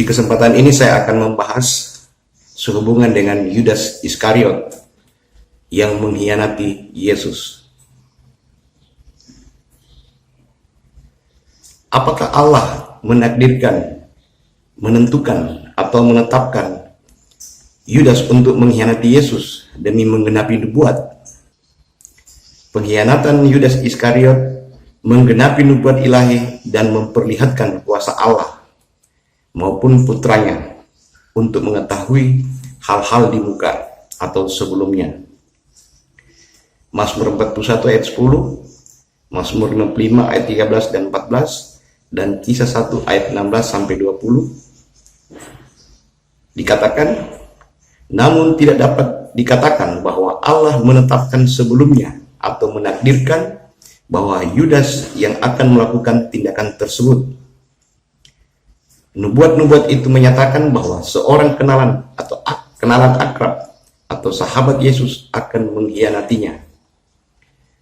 Di kesempatan ini saya akan membahas sehubungan dengan Yudas Iskariot yang mengkhianati Yesus. Apakah Allah menakdirkan, menentukan, atau menetapkan Yudas untuk mengkhianati Yesus demi menggenapi nubuat? Pengkhianatan Yudas Iskariot menggenapi nubuat ilahi dan memperlihatkan kuasa Allah maupun putranya untuk mengetahui hal-hal di muka atau sebelumnya. Mazmur 41 ayat 10, Mazmur 55 ayat 13 dan 14, dan Kisah 1 ayat 16 sampai 20 dikatakan, namun tidak dapat dikatakan bahwa Allah menetapkan sebelumnya atau menakdirkan bahwa Yudas yang akan melakukan tindakan tersebut. Nubuat-nubuat itu menyatakan bahwa seorang kenalan akrab atau sahabat Yesus akan mengkhianatinya,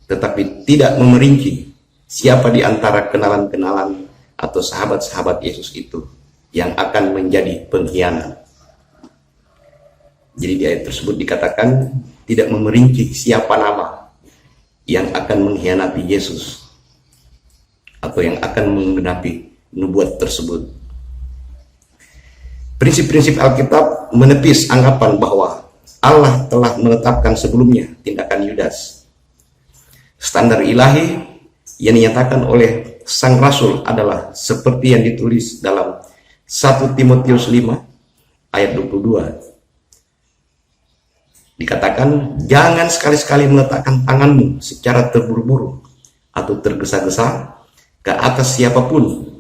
tetapi tidak memerinci siapa di antara kenalan-kenalan atau sahabat-sahabat Yesus itu yang akan menjadi pengkhianat. Jadi di ayat tersebut dikatakan tidak memerinci siapa nama yang akan mengkhianati Yesus atau yang akan menggenapi nubuat tersebut. Prinsip-prinsip Alkitab menepis anggapan bahwa Allah telah menetapkan sebelumnya tindakan Yudas. Standar ilahi yang dinyatakan oleh Sang Rasul adalah seperti yang ditulis dalam 1 Timotius 5 ayat 22. Dikatakan, jangan sekali-sekali meletakkan tanganmu secara terburu-buru atau tergesa-gesa ke atas siapapun,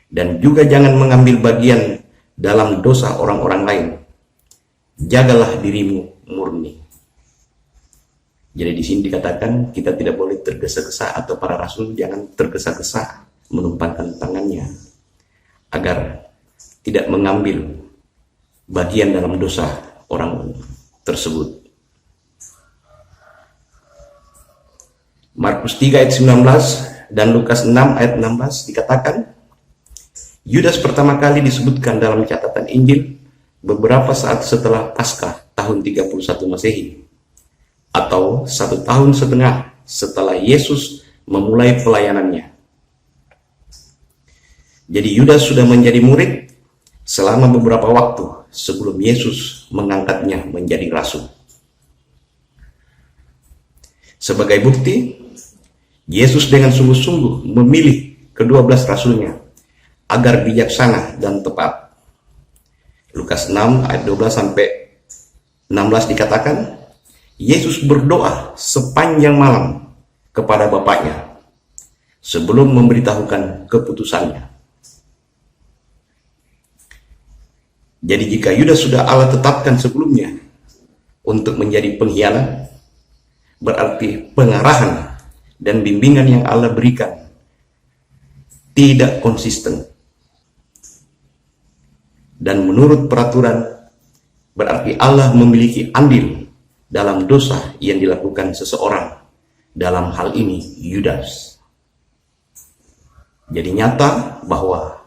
dan juga jangan mengambil bagian dalam dosa orang-orang lain. Jagalah dirimu murni. Jadi di sini dikatakan kita tidak boleh tergesa-gesa, atau para rasul jangan tergesa-gesa menumpangkan tangannya agar tidak mengambil bagian dalam dosa orang tersebut. Markus 3 ayat 19 dan Lukas 6 ayat 16 dikatakan, Yudas pertama kali disebutkan dalam catatan Injil beberapa saat setelah Paskah tahun 31 Masehi, atau 1,5 tahun setelah Yesus memulai pelayanannya. Jadi Yudas sudah menjadi murid selama beberapa waktu sebelum Yesus mengangkatnya menjadi rasul. Sebagai bukti, Yesus dengan sungguh-sungguh memilih ke-12 rasulnya agar bijaksana dan tepat. Lukas 6 ayat 12 sampai 16 dikatakan, Yesus berdoa sepanjang malam kepada Bapaknya sebelum memberitahukan keputusannya. Jadi jika Yudas sudah Allah tetapkan sebelumnya untuk menjadi pengkhianat, berarti pengarahan dan bimbingan yang Allah berikan tidak konsisten. Dan menurut peraturan, berarti Allah memiliki andil dalam dosa yang dilakukan seseorang, dalam hal ini Yudas. Jadi nyata bahwa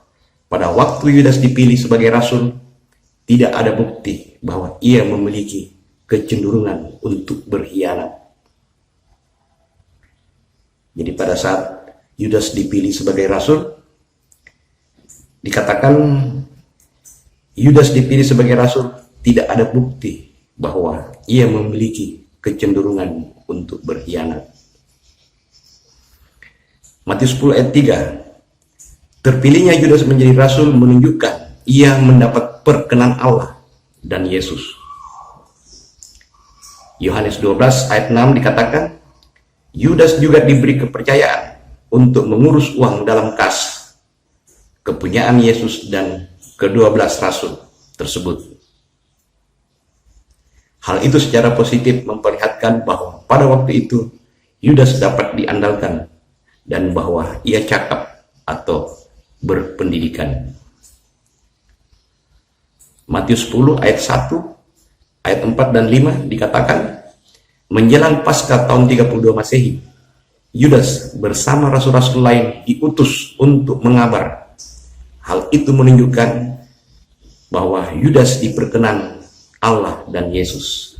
pada waktu Yudas dipilih sebagai rasul, tidak ada bukti bahwa ia memiliki kecenderungan untuk berkhianat. Jadi pada saat Yudas dipilih sebagai rasul, dikatakan Yudas dipilih sebagai rasul, tidak ada bukti bahwa ia memiliki kecenderungan untuk berkhianat. Matius 10 ayat 3, terpilihnya Yudas menjadi rasul menunjukkan ia mendapat perkenan Allah dan Yesus. Yohanes 12 ayat 6 dikatakan, Yudas juga diberi kepercayaan untuk mengurus uang dalam kas kepunyaan Yesus dan ke-12 rasul tersebut. Hal itu secara positif memperlihatkan bahwa pada waktu itu Yudas dapat diandalkan dan bahwa ia cakap atau berpendidikan. Matius 10 ayat 1, ayat 4 dan 5 dikatakan, menjelang Paskah tahun 32 Masehi, Yudas bersama rasul-rasul lain diutus untuk mengabar. Hal itu menunjukkan bahwa Yudas diperkenan Allah dan Yesus.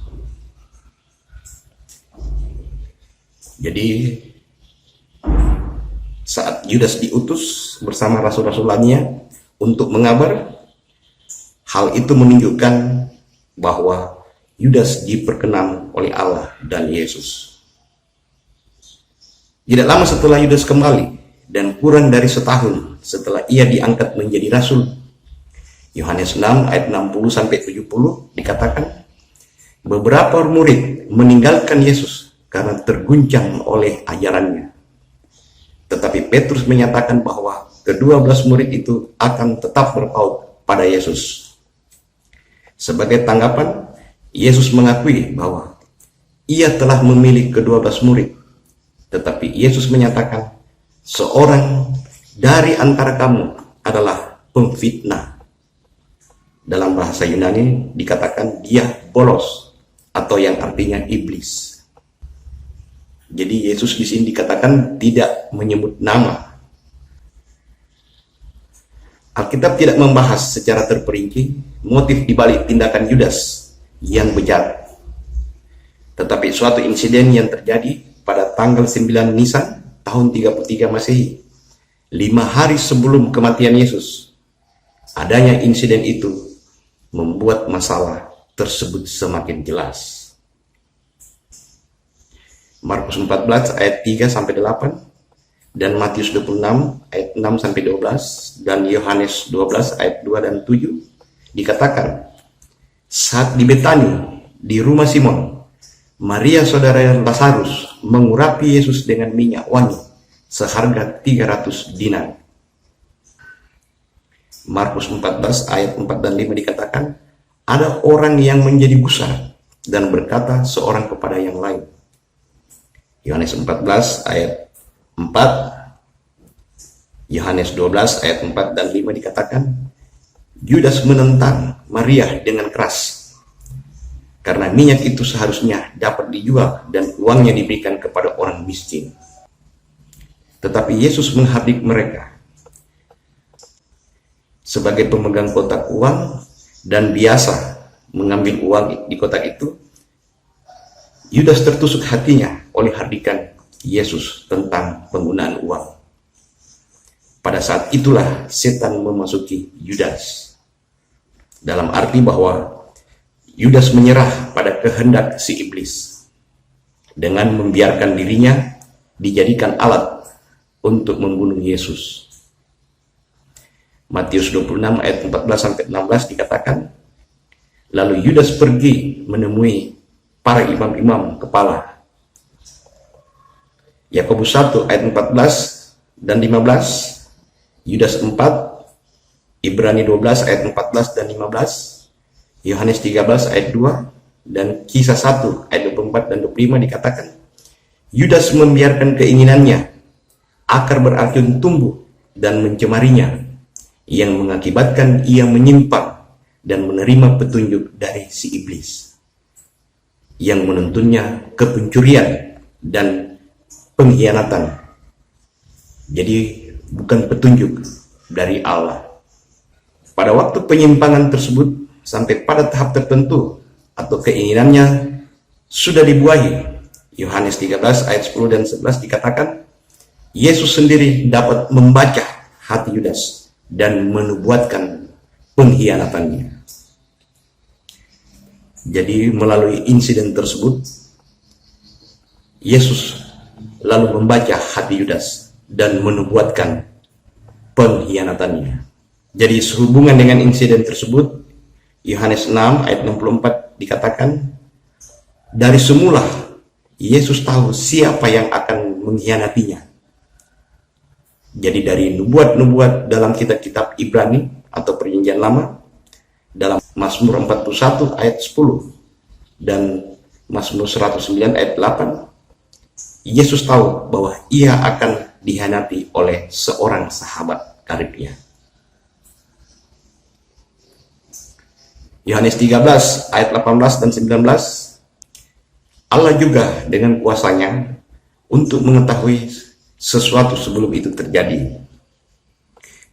Jadi saat Yudas diutus bersama rasul-rasulannya untuk mengabar, hal itu menunjukkan bahwa Yudas diperkenan oleh Allah dan Yesus. Tidak lama setelah Yudas kembali dan kurang dari setahun setelah ia diangkat menjadi rasul, Yohanes 6 ayat 60-70 dikatakan, beberapa murid meninggalkan Yesus karena terguncang oleh ajarannya. Tetapi Petrus menyatakan bahwa ke-12 murid itu akan tetap berpaut pada Yesus. Sebagai tanggapan, Yesus mengakui bahwa ia telah memilih ke-12 murid. Tetapi Yesus menyatakan, seorang dari antara kamu adalah pemfitnah. Dalam bahasa Yunani dikatakan dia bolos, atau yang artinya iblis. Jadi Yesus di sini dikatakan tidak menyebut nama. Alkitab tidak membahas secara terperinci motif dibalik tindakan Yudas yang bejat. Tetapi suatu insiden yang terjadi pada tanggal 9 Nisan tahun 33 Masehi, 5 hari sebelum kematian Yesus, adanya insiden itu membuat masalah tersebut semakin jelas. Markus 14 ayat 3-8 dan Matius 26 ayat 6-12 dan Yohanes 12 ayat 2 dan 7 dikatakan, saat di Betani di rumah Simon, Maria saudara Lazarus mengurapi Yesus dengan minyak wangi seharga 300 dinar. Markus 14 ayat 4 dan 5 dikatakan, ada orang yang menjadi gusar dan berkata seorang kepada yang lain. Yohanes 14 ayat 4, Yohanes 12 ayat 4 dan 5 dikatakan, Yudas menentang Maria dengan keras karena minyak itu seharusnya dapat dijual dan uangnya diberikan kepada orang miskin. Tetapi Yesus menghardik mereka. Sebagai pemegang kotak uang dan biasa mengambil uang di kotak itu, Yudas tertusuk hatinya oleh hardikan Yesus tentang penggunaan uang. Pada saat itulah setan memasuki Yudas. Dalam arti bahwa Yudas menyerah pada kehendak si iblis dengan membiarkan dirinya dijadikan alat untuk membunuh Yesus. Matius 26 ayat 14-16 dikatakan, lalu Yudas pergi menemui para imam-imam kepala. Yakobus 1 ayat 14 dan 15, Yudas 4, Ibrani 12 ayat 14 dan 15, Yohanes 13 ayat 2, dan Kisah 1 ayat 24 dan 25 dikatakan, Yudas membiarkan keinginannya, akar beracun tumbuh dan mencemarinya, yang mengakibatkan ia menyimpang dan menerima petunjuk dari si iblis, yang menuntunnya ke pencurian dan pengkhianatan. Jadi bukan petunjuk dari Allah. Pada waktu penyimpangan tersebut sampai pada tahap tertentu atau keinginannya sudah dibuahi, Yohanes 13 ayat 10 dan 11 dikatakan, Yesus sendiri dapat membaca hati Yudas dan menubuatkan pengkhianatannya. Jadi melalui insiden tersebut, Yesus lalu membaca hati Yudas dan menubuatkan pengkhianatannya. Jadi sehubungan dengan insiden tersebut, Yohanes 6 ayat 64 dikatakan, dari semula Yesus tahu siapa yang akan mengkhianatinya. Jadi dari nubuat-nubuat dalam kitab-kitab Ibrani atau Perjanjian Lama, dalam Mazmur 41 ayat 10 dan Mazmur 109 ayat 8, Yesus tahu bahwa ia akan dikhianati oleh seorang sahabat karibnya. Yohanes 13 ayat 18 dan 19, Allah juga dengan kuasanya untuk mengetahui sesuatu sebelum itu terjadi,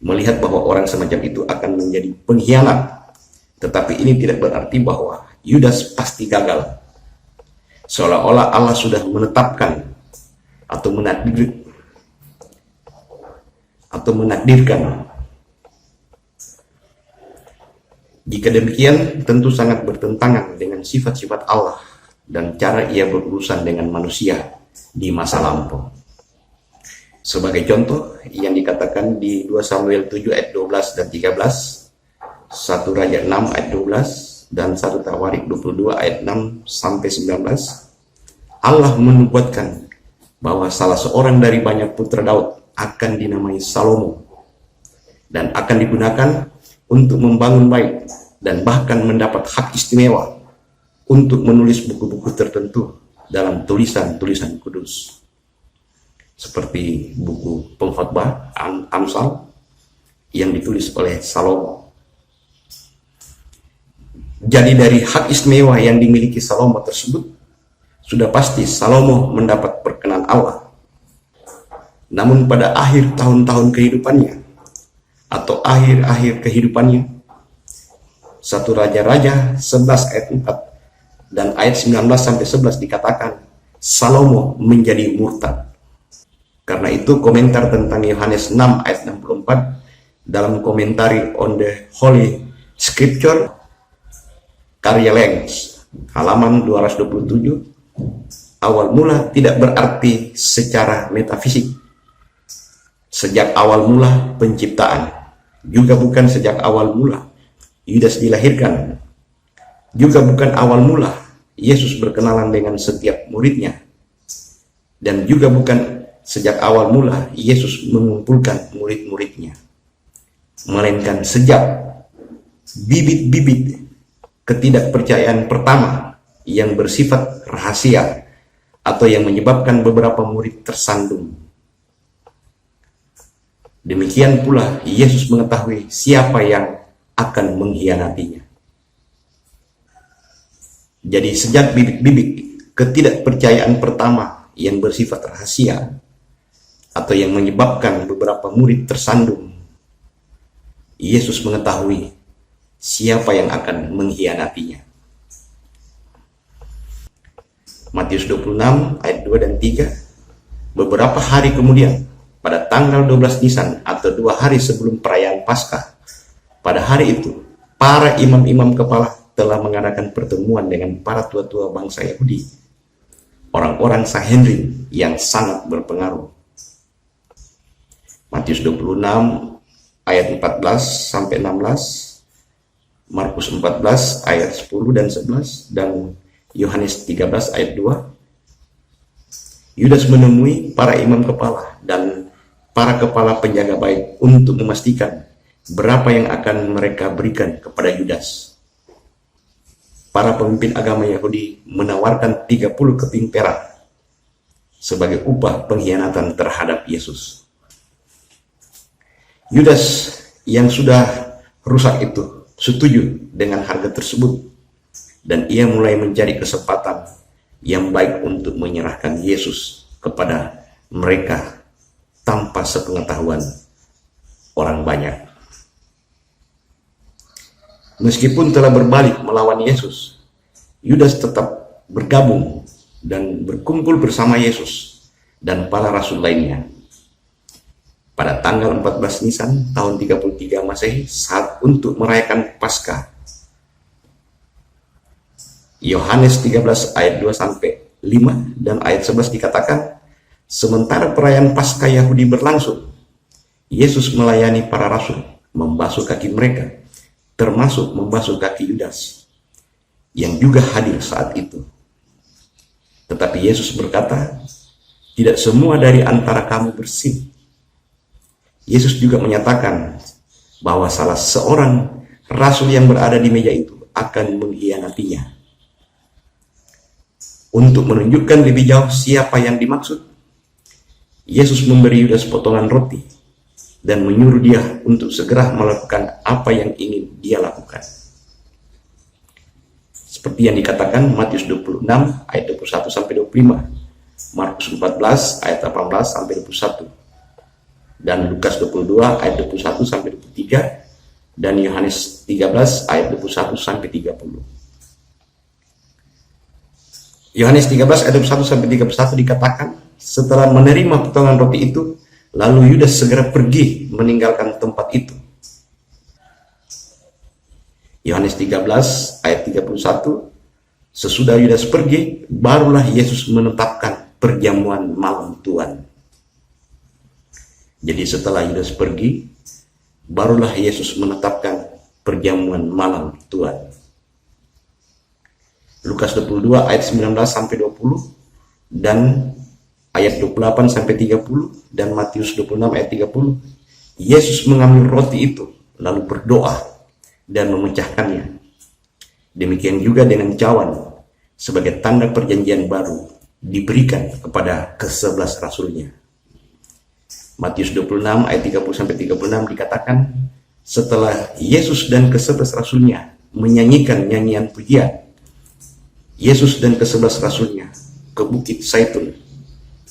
melihat bahwa orang semacam itu akan menjadi pengkhianat, Tetapi ini tidak berarti bahwa Yudas pasti gagal. Seolah-olah Allah sudah menetapkan atau menakdirkan. Jika demikian, tentu sangat bertentangan dengan sifat-sifat Allah dan cara ia berurusan dengan manusia di masa lampau. Sebagai contoh, yang dikatakan di 2 Samuel 7 ayat 12 dan 13, 1 Raja 6 ayat 12, dan 1 Tawarik 22 ayat 6 sampai 19, Allah menubuatkan bahwa salah seorang dari banyak putra Daud akan dinamai Salomo dan akan digunakan untuk membangun bait dan bahkan mendapat hak istimewa untuk menulis buku-buku tertentu dalam tulisan-tulisan kudus seperti buku Pengkhotbah Amsal yang ditulis oleh Salomo. Jadi dari hak istimewa yang dimiliki Salomo tersebut, sudah pasti Salomo mendapat perkenan Allah. Namun pada akhir tahun-tahun kehidupannya atau akhir-akhir kehidupannya, 1 Raja-Raja 11 ayat 4 dan ayat 19 sampai 11 dikatakan Salomo menjadi murtad. Karena itu komentar tentang Yohanes 6 ayat 64 dalam komentari on the Holy Scripture karya Lenz halaman 227, awal mula tidak berarti secara metafisik. Sejak awal mula penciptaan, juga bukan sejak awal mula Yudas dilahirkan, juga bukan awal mula Yesus berkenalan dengan setiap muridnya, dan juga bukan sejak awal mula Yesus mengumpulkan murid-muridnya, melainkan sejak bibit-bibit ketidakpercayaan pertama yang bersifat rahasia atau yang menyebabkan beberapa murid tersandung. Demikian pula Yesus mengetahui siapa yang akan mengkhianatinya. Jadi sejak bibit-bibit ketidakpercayaan pertama yang bersifat rahasia atau yang menyebabkan beberapa murid tersandung, Yesus mengetahui siapa yang akan mengkhianatinya. Matius 26 ayat 2 dan 3, beberapa hari kemudian, pada tanggal 12 Nisan atau 2 hari sebelum perayaan Paskah, pada hari itu para imam-imam kepala telah mengadakan pertemuan dengan para tua-tua bangsa Yahudi, orang-orang Sanhedrin yang sangat berpengaruh. Matius 26 ayat 14 sampai 16, Markus 14 ayat 10 dan 11, dan Yohanes 13 ayat 2. Yudas menemui para imam kepala dan para kepala penjaga bait untuk memastikan berapa yang akan mereka berikan kepada Yudas. Para pemimpin agama Yahudi menawarkan 30 keping perak sebagai upah pengkhianatan terhadap Yesus. Yudas yang sudah rusak itu setuju dengan harga tersebut, dan ia mulai mencari kesempatan yang baik untuk menyerahkan Yesus kepada mereka tanpa sepengetahuan orang banyak. Meskipun telah berbalik melawan Yesus, Yudas tetap bergabung dan berkumpul bersama Yesus dan para rasul lainnya. Pada tanggal 14 Nisan tahun 33 Masehi, saat untuk merayakan Paskah, Yohanes 13 ayat 2 sampai 5 dan ayat 11 dikatakan, sementara perayaan Paskah Yahudi berlangsung, Yesus melayani para rasul, membasuh kaki mereka, termasuk membasuh kaki Yudas, yang juga hadir saat itu. Tetapi Yesus berkata, tidak semua dari antara kamu bersih. Yesus juga menyatakan bahwa salah seorang rasul yang berada di meja itu akan mengkhianatinya. Untuk menunjukkan lebih jauh siapa yang dimaksud, Yesus memberi Yudas potongan roti dan menyuruh dia untuk segera melakukan apa yang ingin dia lakukan. Seperti yang dikatakan Matius 26 ayat 21 sampai 25, Markus 14 ayat 18 sampai 21, dan Lukas 22 ayat 21 sampai 23, dan Yohanes 13 ayat 21 sampai 30. Yohanes 13 ayat 21 sampai 31 dikatakan, setelah menerima potongan roti itu, lalu Yudas segera pergi meninggalkan tempat itu. Yohanes 13 ayat 31, sesudah Yudas pergi, barulah Yesus menetapkan perjamuan malam Tuhan. Jadi setelah Yudas pergi, barulah Yesus menetapkan perjamuan malam Tuhan. Lukas 22 ayat 19 sampai 20 dan ayat 28 sampai 30 dan Matius 26 ayat 30. Yesus mengambil roti itu lalu berdoa dan memecahkannya. Demikian juga dengan cawan sebagai tanda perjanjian baru diberikan kepada ke-11 rasulnya. Matius 26 ayat 30 sampai 36 dikatakan, setelah Yesus dan ke-11 rasulnya menyanyikan nyanyian pujian, Yesus dan ke-11 rasulnya ke Bukit Zaitun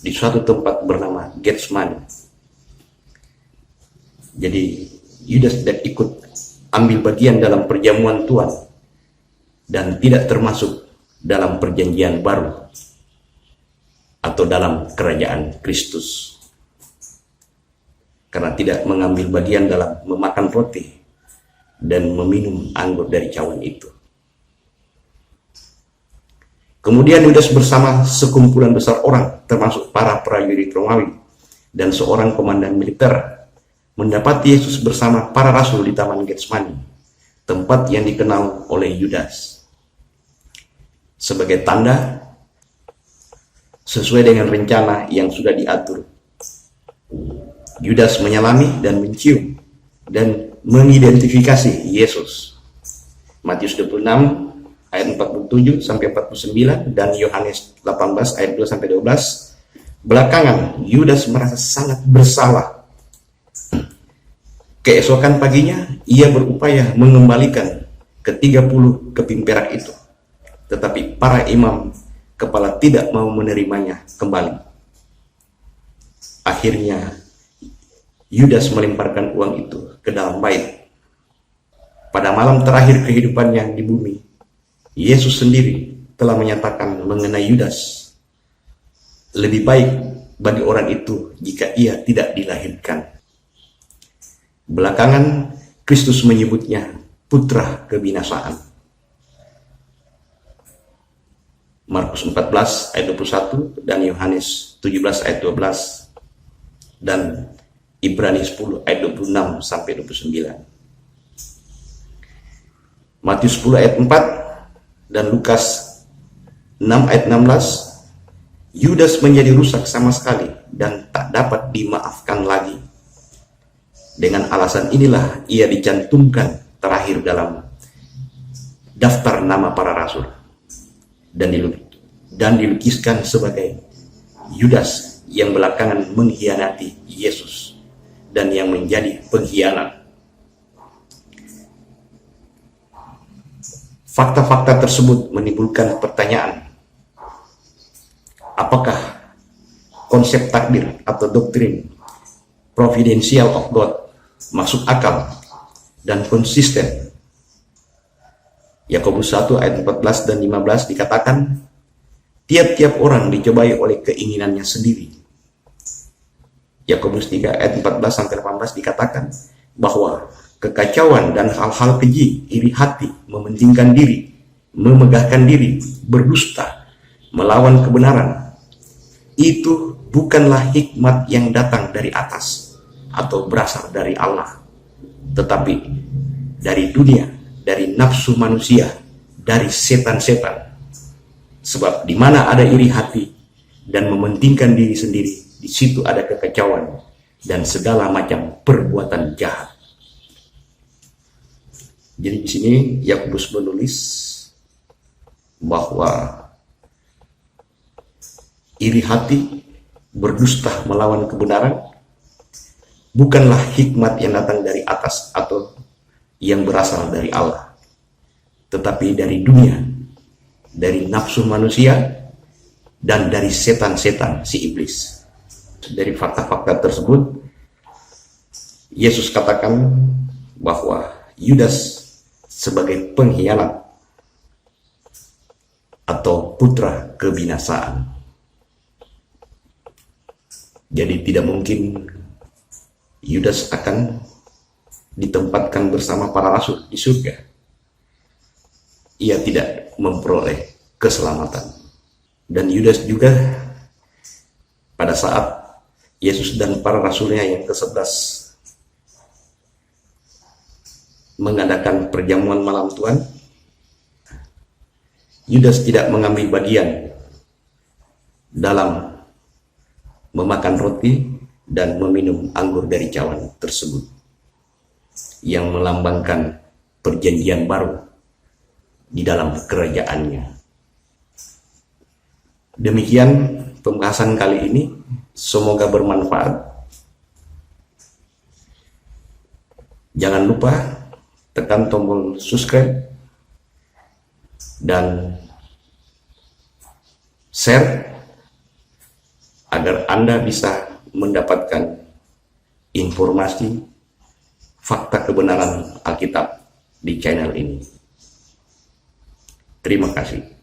di suatu tempat bernama Getsemani. Jadi Yudas tidak ikut ambil bagian dalam perjamuan Tuhan dan tidak termasuk dalam perjanjian baru atau dalam kerajaan Kristus, karena tidak mengambil bagian dalam memakan roti dan meminum anggur dari cawan itu. Kemudian Yudas bersama sekumpulan besar orang, termasuk para prajurit Romawi dan seorang komandan militer, mendapati Yesus bersama para rasul di Taman Getsemani, tempat yang dikenal oleh Yudas. Sebagai tanda, sesuai dengan rencana yang sudah diatur, Yudas menyelami dan mencium dan mengidentifikasi Yesus. Matius 26 ayat 47 sampai 49 dan Yohanes 18 ayat 2 sampai 12. Belakangan Yudas merasa sangat bersalah. Keesokan paginya ia berupaya mengembalikan ke-30 keping perak itu, tetapi para imam kepala tidak mau menerimanya kembali. Akhirnya Yudas melemparkan uang itu ke dalam bait. Pada malam terakhir kehidupannya di bumi, Yesus sendiri telah menyatakan mengenai Yudas, lebih baik bagi orang itu jika ia tidak dilahirkan. Belakangan Kristus menyebutnya putra kebinasaan. Markus 14 ayat 21 dan Yohanes 17 ayat 12 dan Ibrani 10 ayat 26 sampai 29. Matius 10 ayat 4 dan Lukas 6 ayat 16, Yudas menjadi rusak sama sekali dan tak dapat dimaafkan lagi. Dengan alasan inilah ia dicantumkan terakhir dalam daftar nama para rasul dan dilukiskan sebagai Yudas yang belakangan mengkhianati Yesus dan yang menjadi pengkhianat. Fakta-fakta tersebut menimbulkan pertanyaan, apakah konsep takdir atau doktrin providential of God masuk akal dan konsisten? Yakobus 1 ayat 14 dan 15 dikatakan, tiap-tiap orang dicobai oleh keinginannya sendiri. Yakobus 3 ayat 14 sampai 18 dikatakan bahwa kekacauan dan hal-hal keji, iri hati, mementingkan diri, memegahkan diri, berdusta, melawan kebenaran, itu bukanlah hikmat yang datang dari atas atau berasal dari Allah, tetapi dari dunia, dari nafsu manusia, dari setan-setan. Sebab di mana ada iri hati dan mementingkan diri sendiri, di situ ada kekacauan dan segala macam perbuatan jahat. Jadi di sini Yakobus menulis bahwa iri hati, berdusta melawan kebenaran, bukanlah hikmat yang datang dari atas atau yang berasal dari Allah, tetapi dari dunia, dari nafsu manusia, dan dari setan-setan si iblis. Dari fakta-fakta tersebut, Yesus katakan bahwa Yudas sebagai pengkhianat atau putra kebinasaan. Jadi tidak mungkin Yudas akan ditempatkan bersama para rasul di surga. Ia tidak memperoleh keselamatan. Dan Yudas juga pada saat Yesus dan para rasulnya yang ke-11 mengadakan perjamuan malam Tuhan, Yudas tidak mengambil bagian dalam memakan roti dan meminum anggur dari cawan tersebut yang melambangkan perjanjian baru di dalam kerajaannya. Demikian pembahasan kali ini, semoga bermanfaat. Jangan lupa tekan tombol subscribe dan share agar Anda bisa mendapatkan informasi fakta kebenaran Alkitab di channel ini. Terima kasih.